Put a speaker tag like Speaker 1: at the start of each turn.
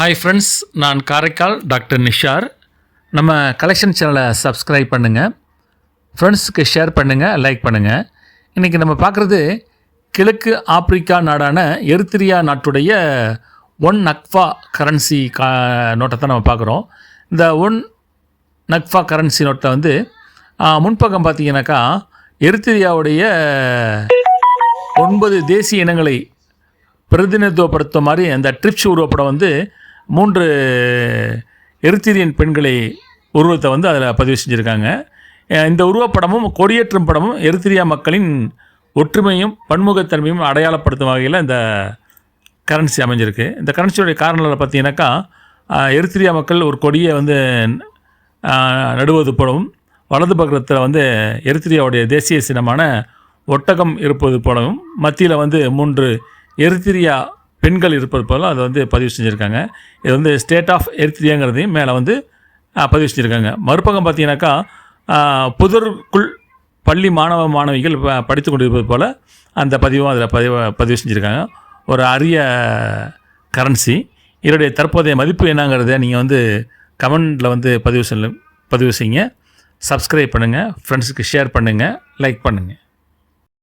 Speaker 1: Hi friends, நான் Karaikal doctor Nishar. நம்ம collection சேனலை சப்ஸ்கிரைப் பண்ணுங்கள், ஃப்ரெண்ட்ஸுக்கு ஷேர் பண்ணுங்கள், லைக் பண்ணுங்கள். இன்றைக்கி நம்ம பார்க்குறது கிழக்கு ஆப்பிரிக்கா நாடான எரித்திரியா நாட்டுடைய ஒன் நக்ஃபா கரன்சி நோட்டை தான் நம்ம பார்க்குறோம். இந்த ஒன் நக்ஃபா கரன்சி நோட்டை வந்து முன்பக்கம் பார்த்தீங்கன்னாக்கா எரித்திரியாவுடைய 9 தேசிய இனங்களை பிரதிநிதித்துவப்படுத்த மாதிரி அந்த ட்ரிப்ஸ் உருவப்படம் வந்து 3 எரித்திரியன் பெண்களை உருவத்தை வந்து அதில் பதிவு செஞ்சுருக்காங்க. இந்த உருவப்படமும் கொடியேற்றும் படமும் எரித்திரியா மக்களின் ஒற்றுமையும் பன்முகத்தன்மையும் அடையாளப்படுத்தும் வகையில் இந்த கரன்சி அமைஞ்சிருக்கு. இந்த கரன்சியோடைய காரணங்கள் பார்த்தீங்கன்னாக்கா எரித்திரியா மக்கள் ஒரு கொடியை வந்து நடுவது போலவும், வலது பக்கத்தில் வந்து எரித்திரியாவுடைய தேசிய சின்னமான ஒட்டகம் இருப்பது போலவும், மத்தியில் வந்து 3 எரித்திரியா பெண்கள் இருப்பது போல அதை வந்து பதிவு செஞ்சுருக்காங்க. இது வந்து ஸ்டேட் ஆஃப் எரித்திரியாங்கிறதையும் மேலே வந்து பதிவு செஞ்சுருக்காங்க. மறுபக்கம் பார்த்தீங்கன்னாக்கா புதருக்குள் பள்ளி மாணவிகள் படித்து கொண்டிருப்பது போல் அந்த பதிவும் அதில் பதிவு செஞ்சுருக்காங்க. ஒரு அரிய கரன்சி. இதனுடைய தற்போதைய மதிப்பு என்னங்கிறத நீங்கள் வந்து கமெண்டில் வந்து பதிவு செய்யுங்க. சப்ஸ்கிரைப் பண்ணுங்கள், ஃப்ரெண்ட்ஸுக்கு ஷேர் பண்ணுங்கள், லைக் பண்ணுங்கள்.